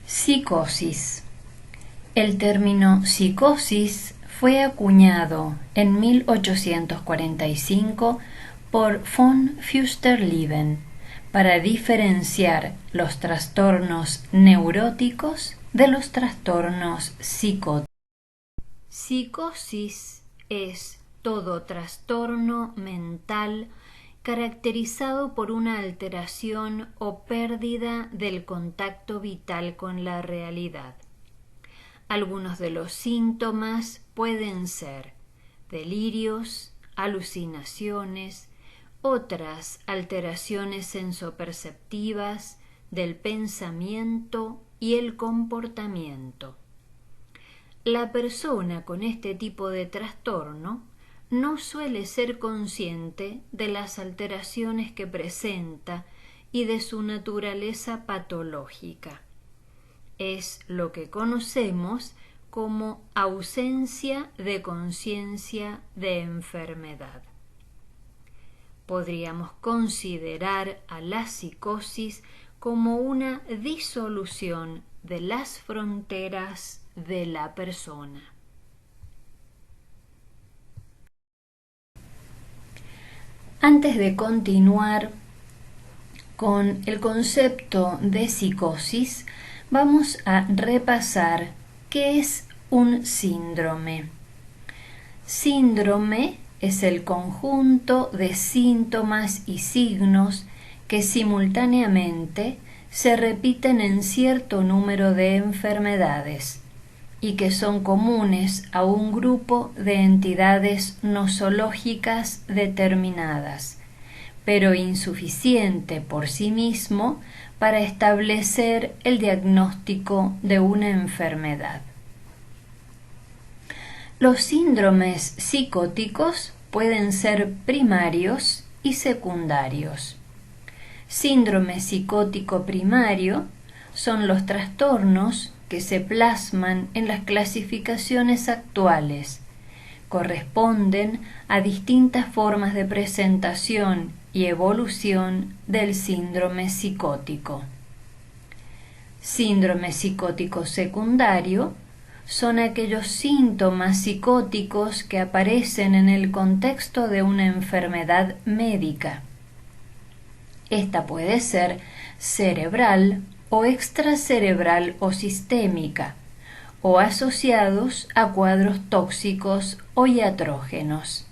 Psicosis. El término psicosis fue acuñado en 1845 por von Fürsterleben para diferenciar los trastornos neuróticos de los trastornos psicóticos. Psicosis es todo trastorno mental caracterizado por una alteración o pérdida del contacto vital con la realidad. Algunos de los síntomas pueden ser delirios, alucinaciones, otras alteraciones sensoperceptivas del pensamiento y el comportamiento. La persona con este tipo de trastorno no suele ser consciente de las alteraciones que presenta y de su naturaleza patológica. Es lo que conocemos como ausencia de conciencia de enfermedad. Podríamos considerar a la psicosis como una disolución de las fronteras de la persona. Antes de continuar con el concepto de psicosis, vamos a repasar qué es un síndrome. Síndrome es el conjunto de síntomas y signos que simultáneamente se repiten en cierto número de enfermedades y que son comunes a un grupo de entidades nosológicas determinadas, pero insuficiente por sí mismo para establecer el diagnóstico de una enfermedad. Los síndromes psicóticos pueden ser primarios y secundarios. Síndrome psicótico primario son los trastornos que se plasman en las clasificaciones actuales. Corresponden a distintas formas de presentación y evolución del síndrome psicótico. Síndrome psicótico secundario son aquellos síntomas psicóticos que aparecen en el contexto de una enfermedad médica. Esta puede ser cerebral o extracerebral o sistémica, o asociados a cuadros tóxicos o iatrógenos.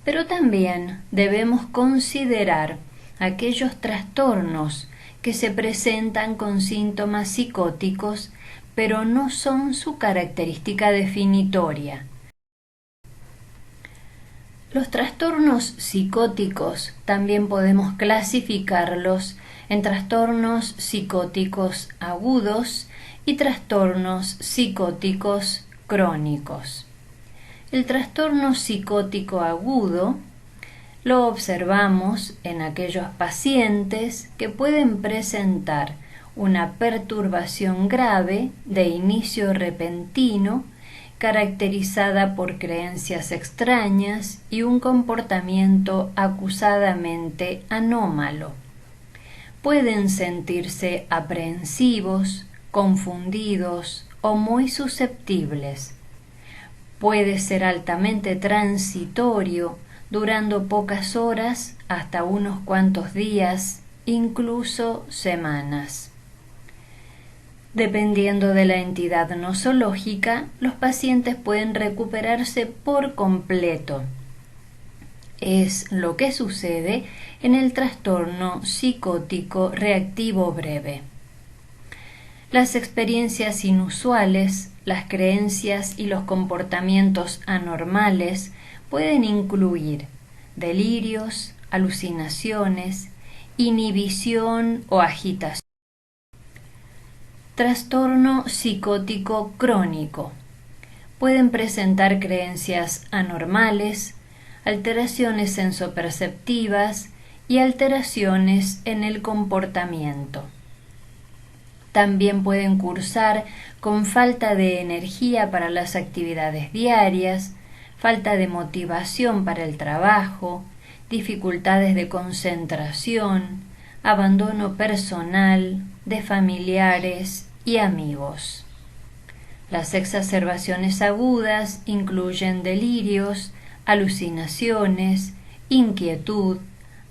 Pero también debemos considerar aquellos trastornos que se presentan con síntomas psicóticos, pero no son su característica definitoria. Los trastornos psicóticos también podemos clasificarlos en trastornos psicóticos agudos y trastornos psicóticos crónicos. El trastorno psicótico agudo lo observamos en aquellos pacientes que pueden presentar una perturbación grave de inicio repentino caracterizada por creencias extrañas y un comportamiento acusadamente anómalo. Pueden sentirse aprensivos, confundidos o muy susceptibles. Puede ser altamente transitorio, durando pocas horas hasta unos cuantos días, incluso semanas. Dependiendo de la entidad nosológica, los pacientes pueden recuperarse por completo. Es lo que sucede en el trastorno psicótico reactivo breve. Las experiencias inusuales, las creencias y los comportamientos anormales pueden incluir delirios, alucinaciones, inhibición o agitación. Trastorno psicótico crónico. Pueden presentar creencias anormales, alteraciones sensoperceptivas y alteraciones en el comportamiento. También pueden cursar con falta de energía para las actividades diarias, falta de motivación para el trabajo, dificultades de concentración, abandono personal, de familiares y amigos. Las exacerbaciones agudas incluyen delirios, alucinaciones, inquietud,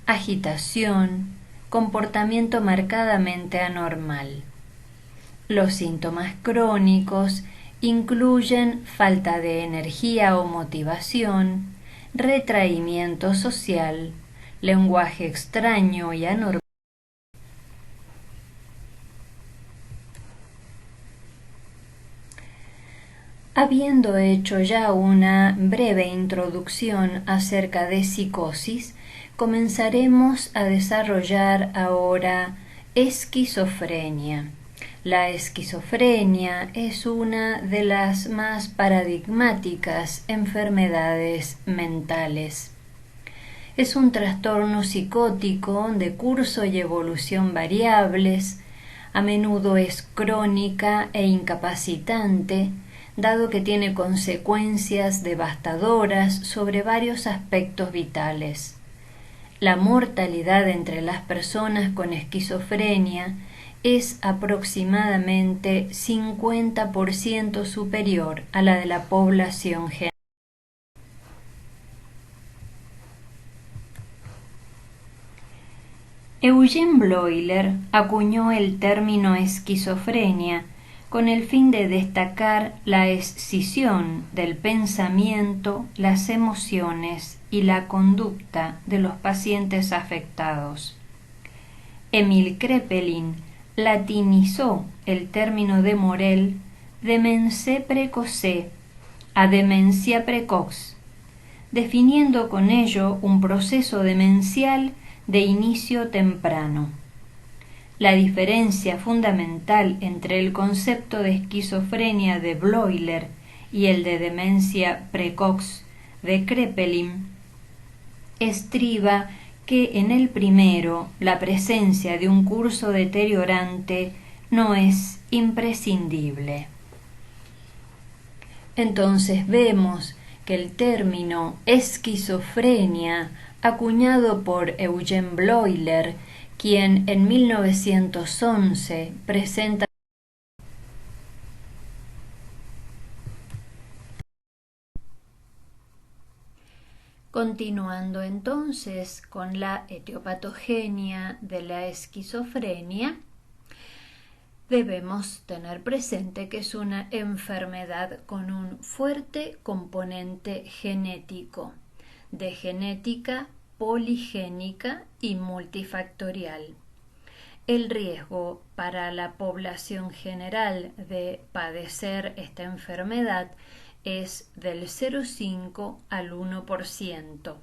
agitación, comportamiento marcadamente anormal. Los síntomas crónicos incluyen falta de energía o motivación, retraimiento social, lenguaje extraño y anormal. Habiendo hecho ya una breve introducción acerca de psicosis, comenzaremos a desarrollar ahora esquizofrenia. La esquizofrenia es una de las más paradigmáticas enfermedades mentales. Es un trastorno psicótico de curso y evolución variables, a menudo es crónica e incapacitante, dado que tiene consecuencias devastadoras sobre varios aspectos vitales. La mortalidad entre las personas con esquizofrenia es aproximadamente 50% superior a la de la población general. Eugene Bleuler acuñó el término esquizofrenia con el fin de destacar la escisión del pensamiento, las emociones y la conducta de los pacientes afectados. Emil Kraepelin latinizó el término de Morel demencia precoce a demencia precox, definiendo con ello un proceso demencial de inicio temprano. La diferencia fundamental entre el concepto de esquizofrenia de Bleuler y el de demencia precox de Kraepelin estriba que en el primero la presencia de un curso deteriorante no es imprescindible. Entonces vemos que el término esquizofrenia, acuñado por Eugene Bleuler, quien en 1911 presenta Continuando entonces con la etiopatogenia de la esquizofrenia, debemos tener presente que es una enfermedad con un fuerte componente genético, de genética poligénica y multifactorial. El riesgo para la población general de padecer esta enfermedad es del 0,5 al 1%.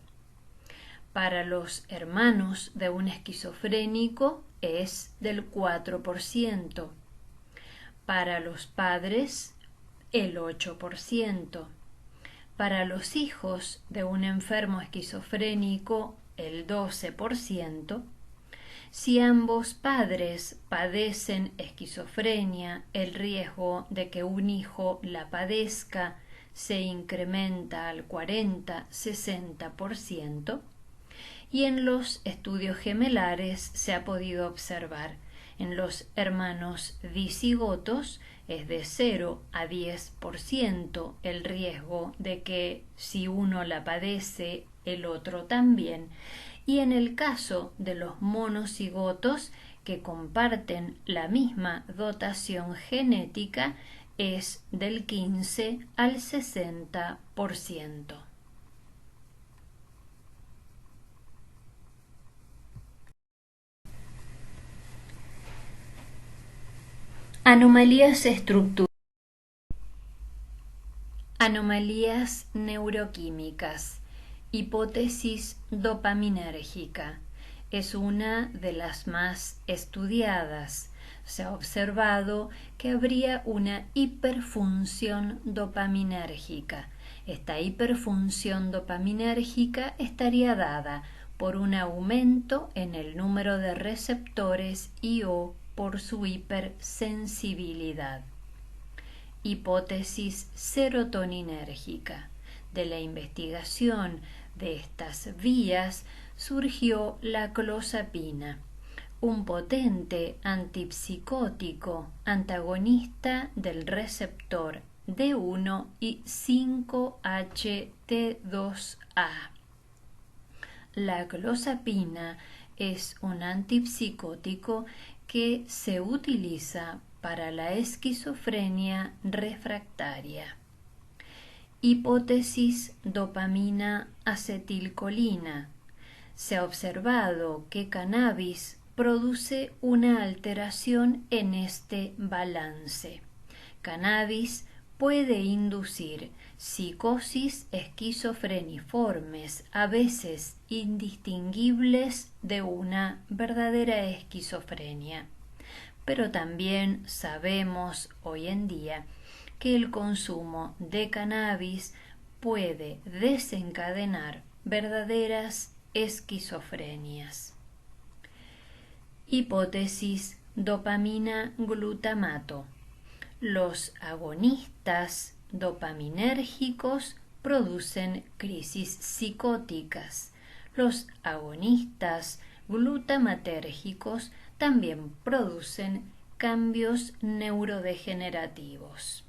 Para los hermanos de un esquizofrénico es del 4%. Para los padres, el 8%. Para los hijos de un enfermo esquizofrénico, el 12%. Si ambos padres padecen esquizofrenia, el riesgo de que un hijo la padezca se incrementa al 40-60%. Y en los estudios gemelares se ha podido observar en los hermanos dicigotos es de 0 a 10% el riesgo de que si uno la padece, el otro también. Y en el caso de los monocigotos que comparten la misma dotación genética es del 15 al 60%. Anomalías estructurales. Anomalías neuroquímicas. Hipótesis dopaminérgica. Es una de las más estudiadas. Se ha observado que habría una hiperfunción dopaminérgica. Esta hiperfunción dopaminérgica estaría dada por un aumento en el número de receptores y/o por su hipersensibilidad. Hipótesis serotoninérgica. De la investigación de estas vías surgió la clozapina, un potente antipsicótico antagonista del receptor D1 y 5-HT2A. La clozapina es un antipsicótico que se utiliza para la esquizofrenia refractaria. Hipótesis dopamina acetilcolina. Se ha observado que cannabis produce una alteración en este balance. Cannabis puede inducir psicosis esquizofreniformes, a veces indistinguibles de una verdadera esquizofrenia. Pero también sabemos hoy en día que el consumo de cannabis puede desencadenar verdaderas esquizofrenias. Hipótesis dopamina-glutamato. Los agonistas dopaminérgicos producen crisis psicóticas. Los agonistas glutamatérgicos también producen cambios neurodegenerativos.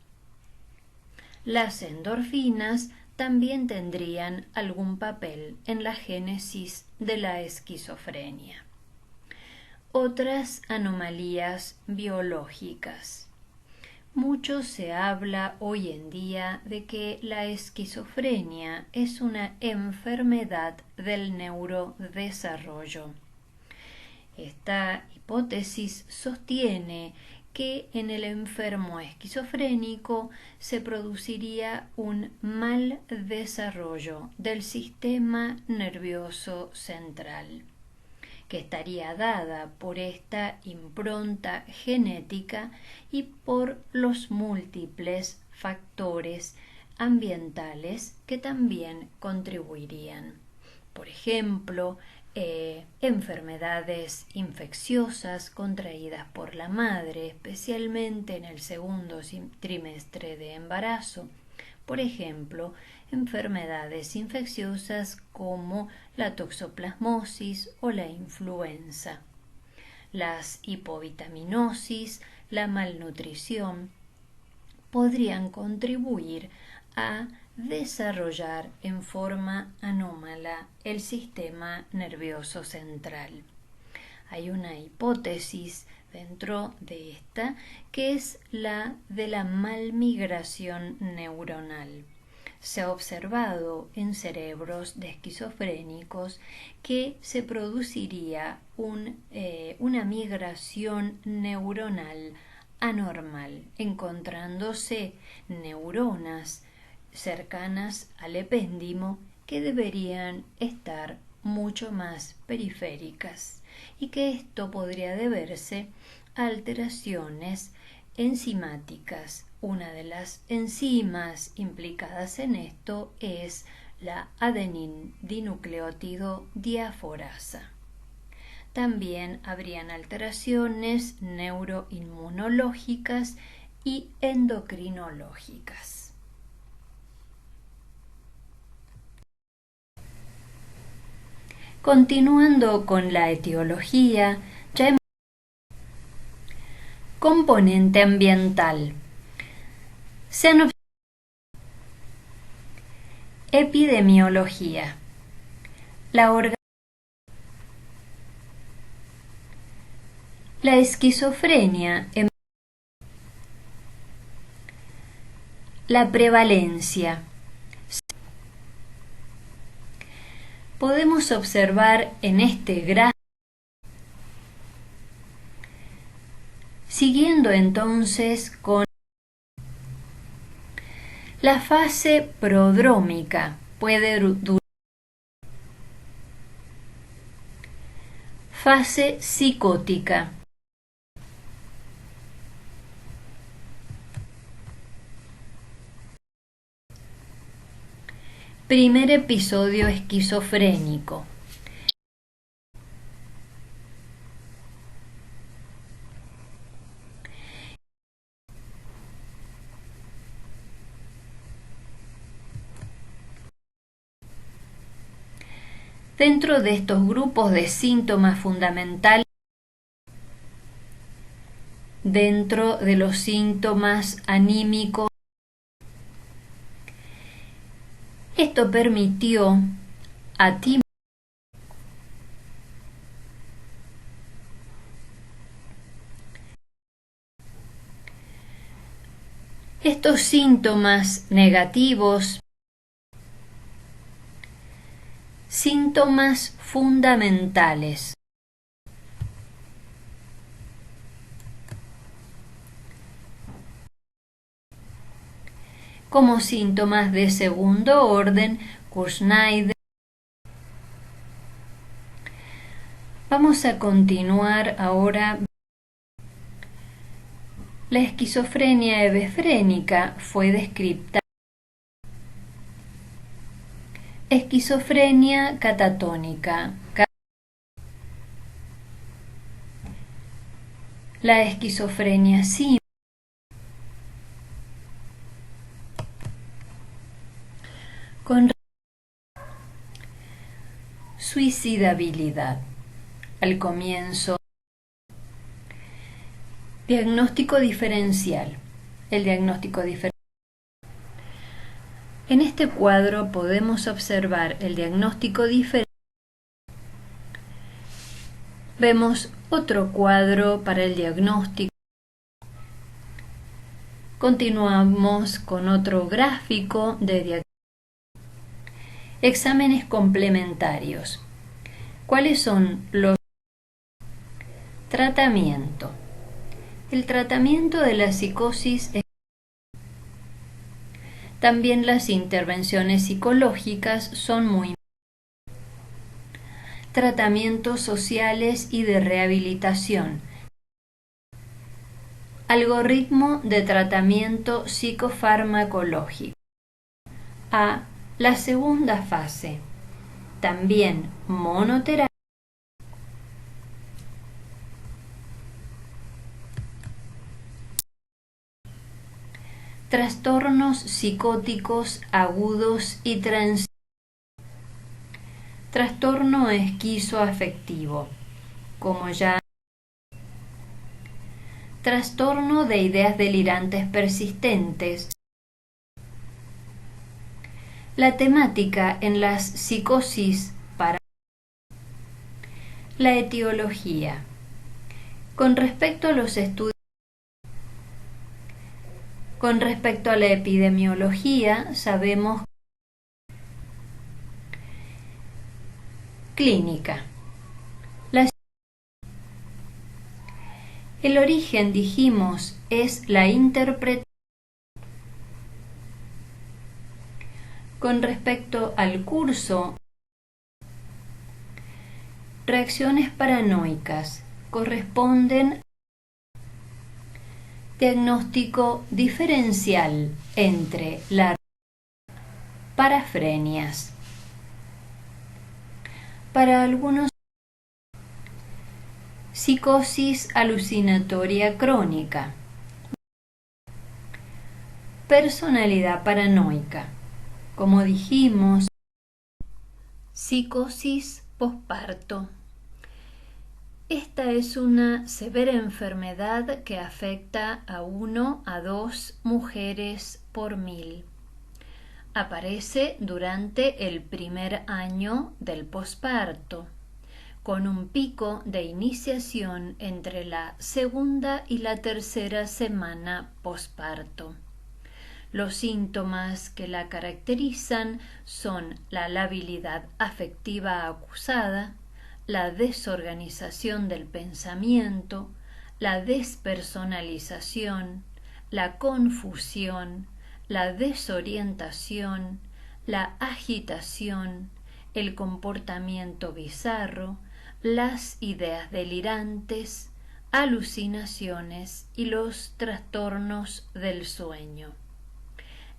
Las endorfinas también tendrían algún papel en la génesis de la esquizofrenia. Otras anomalías biológicas. Mucho se habla hoy en día de que la esquizofrenia es una enfermedad del neurodesarrollo. Esta hipótesis sostiene que en el enfermo esquizofrénico se produciría un mal desarrollo del sistema nervioso central, que estaría dada por esta impronta genética y por los múltiples factores ambientales que también contribuirían. Por ejemplo, enfermedades infecciosas contraídas por la madre, especialmente en el segundo trimestre de embarazo. Por ejemplo, enfermedades infecciosas como la toxoplasmosis o la influenza. Las hipovitaminosis, la malnutrición podrían contribuir a desarrollar en forma anómala el sistema nervioso central. Hay una hipótesis dentro de esta que es la de la malmigración neuronal. Se ha observado en cerebros de esquizofrénicos que se produciría una migración neuronal anormal, encontrándose neuronas cercanas al epéndimo que deberían estar mucho más periféricas y que esto podría deberse a alteraciones enzimáticas. Una de las enzimas implicadas en esto es la adenin-dinucleótido diaforasa. También habrían alteraciones neuroinmunológicas y endocrinológicas. Continuando con la etiología, ya hemos componente ambiental. Se han epidemiología. La esquizofrenia, la prevalencia. Podemos observar en este gráfico, siguiendo entonces con la fase prodrómica, puede durar. Fase psicótica. Primer episodio esquizofrénico. Dentro de estos grupos de síntomas fundamentales dentro de los síntomas anímicos. Esto permitió a Tim estos síntomas negativos, síntomas fundamentales. Como síntomas de segundo orden, Kurzweil. Vamos a continuar ahora. La esquizofrenia hebefrénica fue descrita. Esquizofrenia catatónica. La esquizofrenia simple. Con suicidabilidad. Al comienzo. Diagnóstico diferencial. El diagnóstico diferencial. En este cuadro podemos observar el diagnóstico diferencial. Vemos otro cuadro para el diagnóstico. Continuamos con otro gráfico de diagnóstico. Exámenes complementarios. ¿Cuáles son los tratamientos? El tratamiento de la psicosis es también las intervenciones psicológicas son muy importantes. Tratamientos sociales y de rehabilitación. Algoritmo de tratamiento psicofarmacológico. A la segunda fase. También monoterapia. Trastornos psicóticos agudos y transitorios. Trastorno esquizoafectivo, como ya. Trastorno de ideas delirantes persistentes. La temática en las psicosis para la etiología. Con respecto a los estudios, con respecto a la epidemiología, sabemos clínica. El origen, dijimos, es la interpretación. Con respecto al curso, reacciones paranoicas corresponden al diagnóstico diferencial entre las parafrenias. Para algunos, psicosis alucinatoria crónica, personalidad paranoica, como dijimos, psicosis posparto. Esta es una severa enfermedad que afecta a 1 a 2 mujeres por 1000. Aparece durante el primer año del posparto, con un pico de iniciación entre la segunda y la tercera semana posparto. Los síntomas que la caracterizan son la labilidad afectiva acusada, la desorganización del pensamiento, la despersonalización, la confusión, la desorientación, la agitación, el comportamiento bizarro, las ideas delirantes, alucinaciones y los trastornos del sueño.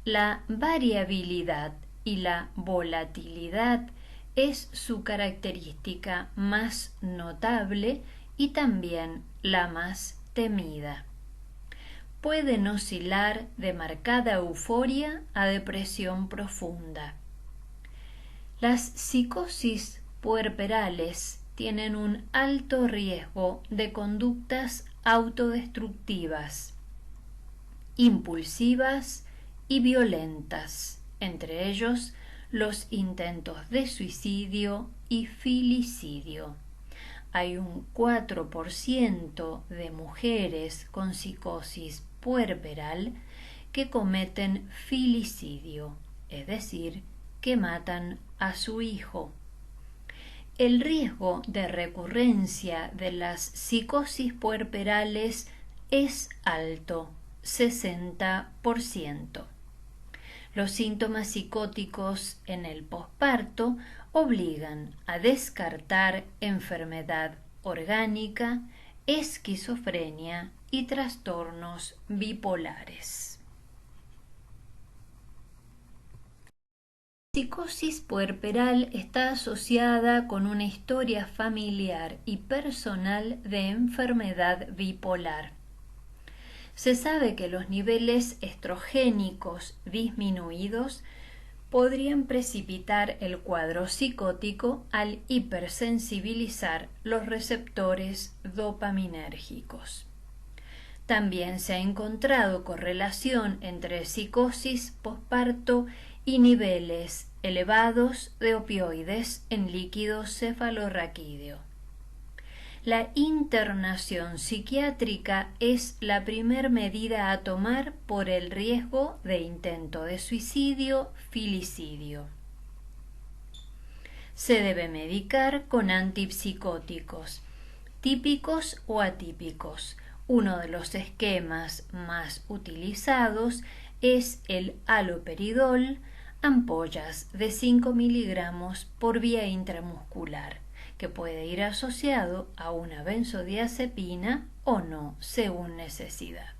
La variabilidad y la volatilidad es su característica más notable y también la más temida. Pueden oscilar de marcada euforia a depresión profunda. Las psicosis puerperales tienen un alto riesgo de conductas autodestructivas, impulsivas y violentas, entre ellos los intentos de suicidio y filicidio. Hay un 4% de mujeres con psicosis puerperal que cometen filicidio, es decir, que matan a su hijo. El riesgo de recurrencia de las psicosis puerperales es alto, 60%. Los síntomas psicóticos en el posparto obligan a descartar enfermedad orgánica, esquizofrenia y trastornos bipolares. La psicosis puerperal está asociada con una historia familiar y personal de enfermedad bipolar. Se sabe que los niveles estrogénicos disminuidos podrían precipitar el cuadro psicótico al hipersensibilizar los receptores dopaminérgicos. También se ha encontrado correlación entre psicosis posparto y niveles elevados de opioides en líquido cefalorraquídeo. La internación psiquiátrica es la primer medida a tomar por el riesgo de intento de suicidio, filicidio. Se debe medicar con antipsicóticos, típicos o atípicos. Uno de los esquemas más utilizados es el haloperidol, ampollas de 5 miligramos por vía intramuscular, que puede ir asociado a una benzodiazepina o no, según necesidad.